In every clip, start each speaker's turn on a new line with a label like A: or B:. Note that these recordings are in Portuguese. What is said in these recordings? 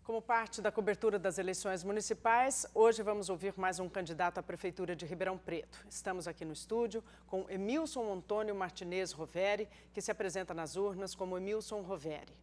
A: Como parte da cobertura das eleições municipais, hoje vamos ouvir mais um candidato à Prefeitura de Ribeirão Preto. Estamos aqui no estúdio com Emilson Antônio Martinez Roveri, que se apresenta nas urnas como Emilson Roveri.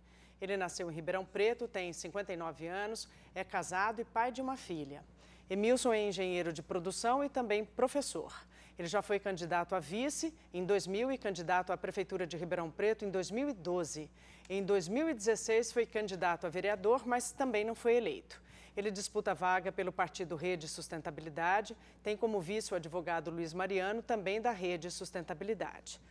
A: Ele nasceu em Ribeirão Preto, tem 59 anos, é casado e pai de uma filha. Emilson é engenheiro de produção e também professor. Ele já foi candidato a vice em 2000 e candidato à Prefeitura de Ribeirão Preto em 2012. Em 2016 foi candidato a vereador, mas também não foi eleito. Ele disputa a vaga pelo partido Rede Sustentabilidade, tem como vice o advogado Luiz Mariano, também da Rede Sustentabilidade.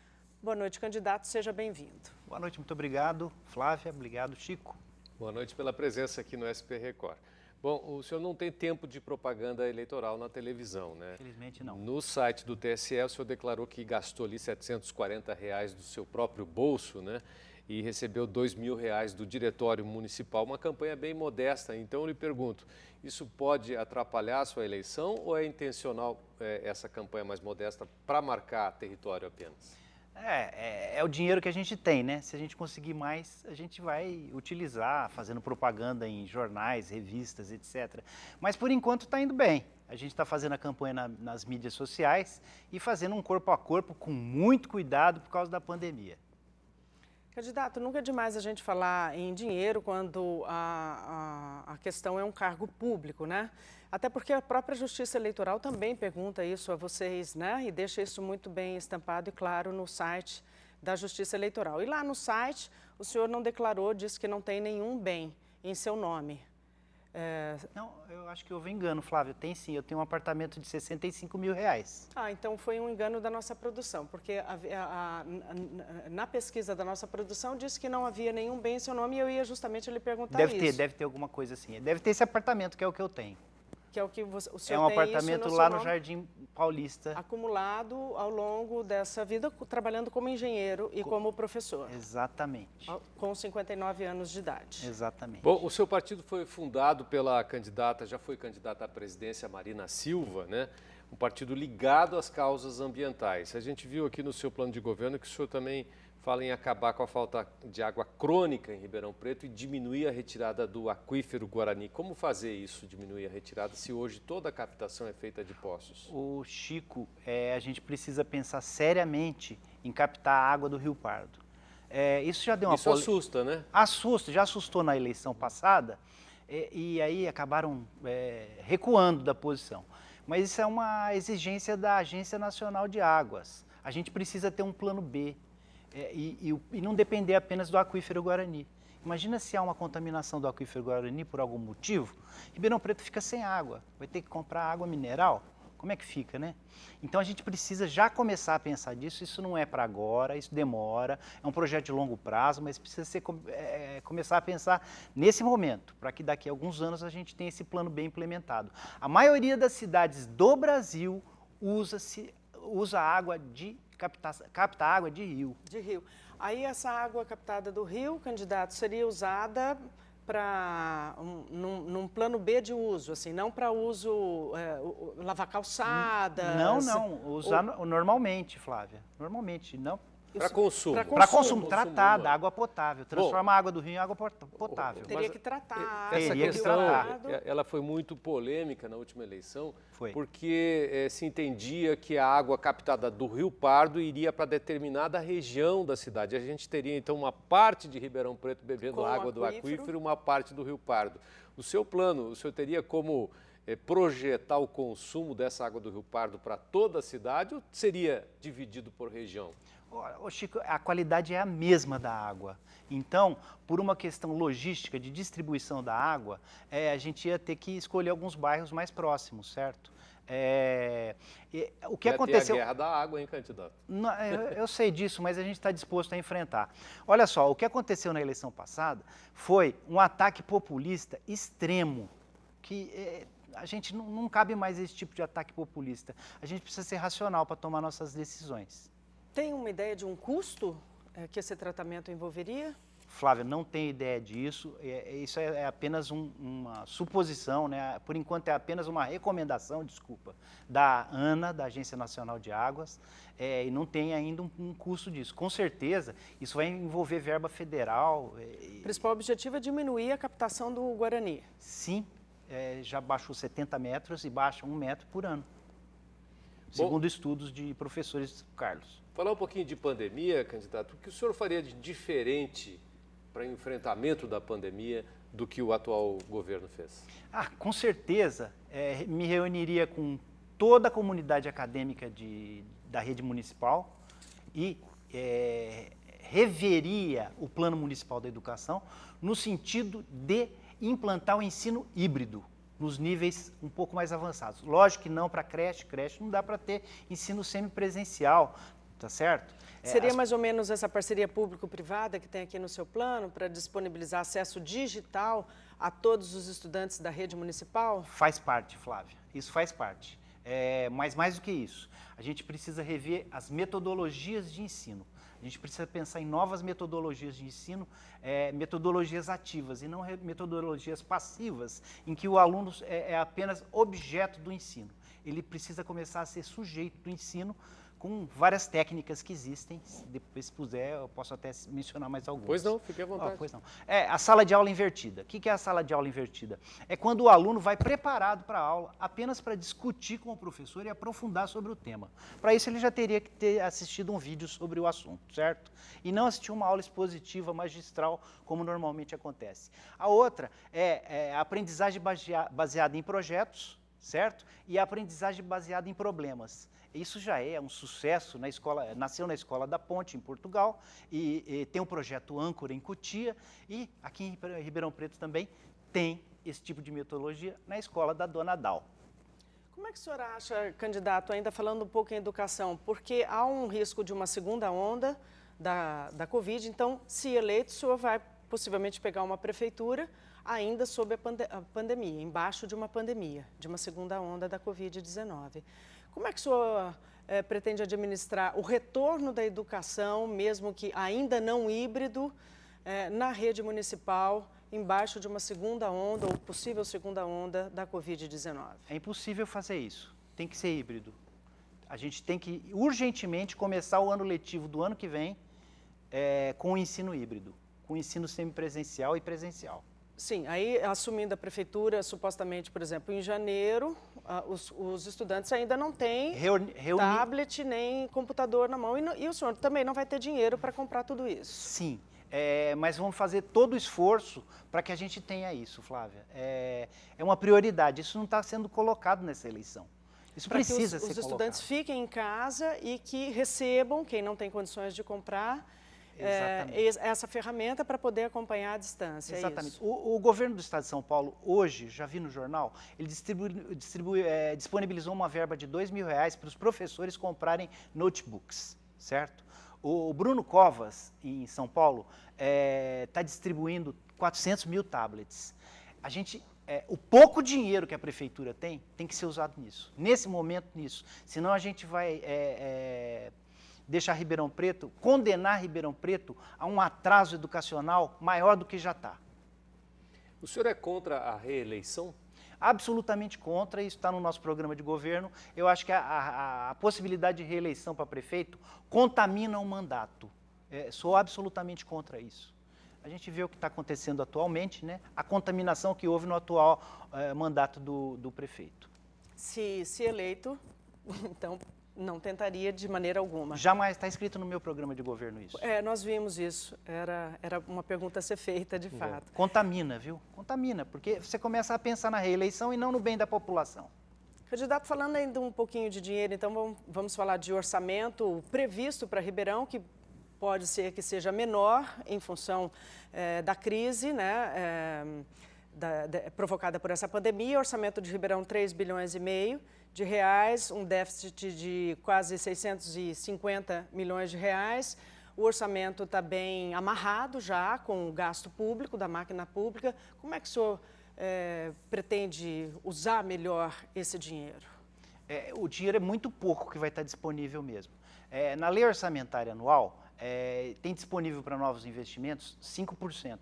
A: Boa noite, candidato, seja bem-vindo.
B: Boa noite, muito obrigado, Flávia, obrigado, Chico.
C: Boa noite pela presença aqui no SP Record. Bom, o senhor não tem tempo de propaganda eleitoral na televisão, né?
B: Infelizmente não.
C: No site do TSE, o senhor declarou que gastou ali R$740 do seu próprio bolso, né? E recebeu R$2.000 do Diretório Municipal, uma campanha bem modesta. Então, eu lhe pergunto, isso pode atrapalhar a sua eleição ou é intencional essa campanha mais modesta para marcar território apenas?
B: É o dinheiro que a gente tem, né? Se a gente conseguir mais, a gente vai utilizar, fazendo propaganda em jornais, revistas, etc. Mas, por enquanto, está indo bem. A gente está fazendo a campanha nas mídias sociais e fazendo um corpo a corpo com muito cuidado por causa da pandemia.
A: Candidato, nunca é demais a gente falar em dinheiro quando a questão é um cargo público, né? Até porque a própria Justiça Eleitoral também pergunta isso a vocês, né? E deixa isso muito bem estampado e claro no site da Justiça Eleitoral. E lá no site, o senhor não declarou, disse que não tem nenhum bem em seu nome.
B: Não, eu acho que houve engano, Flávio. Tem sim, eu tenho um apartamento de R$65 mil.
A: Então foi um engano da nossa produção, porque na pesquisa da nossa produção disse que não havia nenhum bem em seu nome e eu ia justamente lhe perguntar isso.
B: Deve ter alguma coisa assim. Deve ter esse apartamento, que é o que eu tenho.
A: Que é o que o senhor tem.
B: É um apartamento lá no Jardim Paulista.
A: Acumulado ao longo dessa vida, trabalhando como engenheiro e como professor.
B: Exatamente.
A: Com 59 anos de idade.
B: Exatamente.
C: Bom, o seu partido foi fundado pela candidata, já foi candidata à presidência, Marina Silva, né? Um partido ligado às causas ambientais. A gente viu aqui no seu plano de governo que o senhor também fala em acabar com a falta de água crônica em Ribeirão Preto e diminuir a retirada do aquífero Guarani. Como fazer isso, diminuir a retirada, se hoje toda a captação é feita de poços?
B: O Chico, a gente precisa pensar seriamente em captar a água do Rio Pardo. Isso já deu uma...
C: Isso assusta, né?
B: Assusta, já assustou na eleição passada e aí acabaram recuando da posição. Mas isso é uma exigência da Agência Nacional de Águas. A gente precisa ter um plano B. E não depender apenas do aquífero Guarani. Imagina se há uma contaminação do aquífero Guarani por algum motivo, Ribeirão Preto fica sem água, vai ter que comprar água mineral, como é que fica, né? Então a gente precisa já começar a pensar nisso, isso não é para agora, isso demora, é um projeto de longo prazo, mas precisa começar a pensar nesse momento, para que daqui a alguns anos a gente tenha esse plano bem implementado. A maioria das cidades do Brasil usa água capta água de rio.
A: De rio. Aí essa água captada do rio, candidato, seria usada para num plano B de uso, assim, não para uso lavar calçadas?
B: Não, usar normalmente, Flávia, normalmente, não.
C: Para consumo.
B: Para consumo, tratada, água potável. Transforma a água do rio em água potável.
A: Teria que tratar.
C: Essa questão, ela foi muito polêmica na última eleição, porque se entendia que a água captada do Rio Pardo iria para determinada região da cidade. A gente teria, então, uma parte de Ribeirão Preto bebendo água do aquífero e uma parte do Rio Pardo. O seu plano, o senhor teria como projetar o consumo dessa água do Rio Pardo para toda a cidade ou seria dividido por região?
B: Chico, a qualidade é a mesma da água. Então, por uma questão logística de distribuição da água, a gente ia ter que escolher alguns bairros mais próximos, certo? O que aconteceu...
C: Ter a guerra da água, hein, candidato?
B: Eu sei disso, mas a gente está disposto a enfrentar. Olha só, o que aconteceu na eleição passada foi um ataque populista extremo, que a gente não cabe mais esse tipo de ataque populista. A gente precisa ser racional para tomar nossas decisões.
A: Tem uma ideia de um custo que esse tratamento envolveria?
B: Flávia, não tenho ideia disso, isso é apenas uma suposição, né? Por enquanto é apenas uma recomendação, desculpa, da ANA, da Agência Nacional de Águas, e não tem ainda um custo disso. Com certeza, isso vai envolver verba federal.
A: O principal objetivo é diminuir a captação do Guarani.
B: Sim, já baixou 70 metros e baixa 1 metro por ano, segundo estudos de professores Carlos.
C: Falar um pouquinho de pandemia, candidato, o que o senhor faria de diferente para enfrentamento da pandemia do que o atual governo fez?
B: Com certeza, me reuniria com toda a comunidade acadêmica da rede municipal e reveria o Plano Municipal da Educação no sentido de implantar o ensino híbrido nos níveis um pouco mais avançados. Lógico que não para creche não dá para ter ensino semipresencial, tá certo?
A: Seria mais ou menos essa parceria público-privada que tem aqui no seu plano para disponibilizar acesso digital a todos os estudantes da rede municipal?
B: Faz parte, Flávia, isso faz parte. Mas mais do que isso, a gente precisa rever as metodologias de ensino. A gente precisa pensar em novas metodologias de ensino, metodologias ativas e não metodologias passivas, em que o aluno é apenas objeto do ensino. Ele precisa começar a ser sujeito do ensino, com várias técnicas que existem. Depois, se puder, eu posso até mencionar mais algumas.
C: Pois não, fique à vontade.
B: Pois não. A sala de aula invertida. O que é a sala de aula invertida? É quando o aluno vai preparado para a aula apenas para discutir com o professor e aprofundar sobre o tema. Para isso, ele já teria que ter assistido um vídeo sobre o assunto, certo? E não assistir uma aula expositiva, magistral, como normalmente acontece. A outra é a aprendizagem baseada em projetos, certo? E a aprendizagem baseada em problemas. Isso já é um sucesso na escola, nasceu na Escola da Ponte, em Portugal, e tem um projeto âncora em Cotia, e aqui em Ribeirão Preto também tem esse tipo de metodologia na escola da Dona Dal.
A: Como é que o senhor acha, candidato, ainda falando um pouco em educação, porque há um risco de uma segunda onda da Covid, então, se eleito, o senhor vai possivelmente pegar uma prefeitura ainda sob a pandemia, embaixo de uma pandemia, de uma segunda onda da Covid-19. Como é que o senhor pretende administrar o retorno da educação, mesmo que ainda não híbrido, na rede municipal, embaixo de uma segunda onda ou possível segunda onda da Covid-19?
B: É impossível fazer isso, tem que ser híbrido. A gente tem que urgentemente começar o ano letivo do ano que vem com o ensino híbrido, com o ensino semipresencial e presencial.
A: Sim, aí assumindo a prefeitura, supostamente, por exemplo, em janeiro, os estudantes ainda não têm tablet nem computador na mão e o senhor também não vai ter dinheiro para comprar tudo isso.
B: Sim, mas vamos fazer todo o esforço para que a gente tenha isso, Flávia. É uma prioridade, isso não está sendo colocado nessa eleição. Isso precisa ser colocado.
A: Os estudantes fiquem em casa e que recebam, quem não tem condições de comprar, essa ferramenta para poder acompanhar à distância.
B: Exatamente. O governo do estado de São Paulo, hoje, já vi no jornal, ele disponibilizou uma verba de R$2.000 para os professores comprarem notebooks, certo? O Bruno Covas, em São Paulo, está distribuindo 400 mil tablets. O pouco dinheiro que a prefeitura tem que ser usado nisso, nesse momento nisso, senão a gente vai deixar Ribeirão Preto, condenar Ribeirão Preto a um atraso educacional maior do que já está.
C: O senhor é contra a reeleição?
B: Absolutamente contra, isso está no nosso programa de governo. Eu acho que a possibilidade de reeleição para prefeito contamina o mandato. Sou absolutamente contra isso. A gente vê o que está acontecendo atualmente, né? A contaminação que houve no atual mandato do prefeito.
A: Se eleito, então não tentaria de maneira alguma.
B: Jamais, está escrito no meu programa de governo isso.
A: Nós vimos isso, era uma pergunta a ser feita de fato.
B: Contamina, viu? Contamina, porque você começa a pensar na reeleição e não no bem da população.
A: Candidato, falando ainda um pouquinho de dinheiro, então vamos falar de orçamento previsto para Ribeirão, que pode ser que seja menor em função da crise, né, provocada por essa pandemia. Orçamento de Ribeirão, 3,5 bilhões de reais, um déficit de quase 650 milhões de reais. O orçamento está bem amarrado já com o gasto público, da máquina pública. Como é que o senhor pretende usar melhor esse dinheiro?
B: O dinheiro é muito pouco que vai estar disponível mesmo. Na lei orçamentária anual, tem disponível para novos investimentos 5%.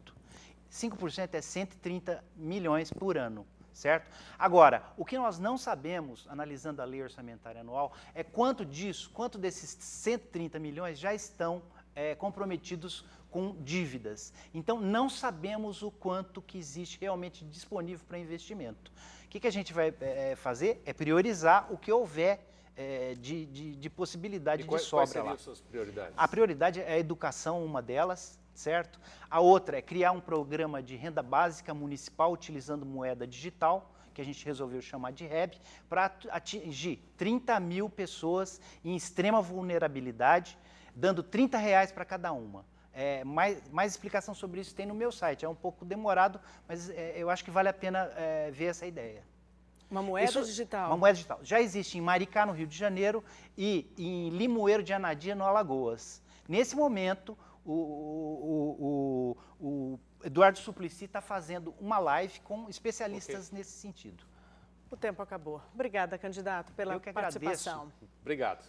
B: 5% é 130 milhões por ano, certo? Agora, o que nós não sabemos, analisando a lei orçamentária anual, é quanto desses 130 milhões já estão comprometidos com dívidas. Então, não sabemos o quanto que existe realmente disponível para investimento. O que a gente vai fazer é priorizar o que houver de possibilidade de sobra lá.
C: Quais seriam as suas prioridades?
B: A prioridade é a educação, uma delas, certo? A outra é criar um programa de renda básica municipal utilizando moeda digital, que a gente resolveu chamar de REB, para atingir 30 mil pessoas em extrema vulnerabilidade, dando R$30 para cada uma. Mais explicação sobre isso tem no meu site. É um pouco demorado, mas eu acho que vale a pena ver essa ideia.
A: Uma moeda digital?
B: Uma moeda digital. Já existe em Maricá, no Rio de Janeiro, e em Limoeiro de Anadia, no Alagoas. Nesse momento, o Eduardo Suplicy está fazendo uma live com especialistas nesse sentido.
A: O tempo acabou. Obrigada, candidato, pela participação.
C: Obrigado.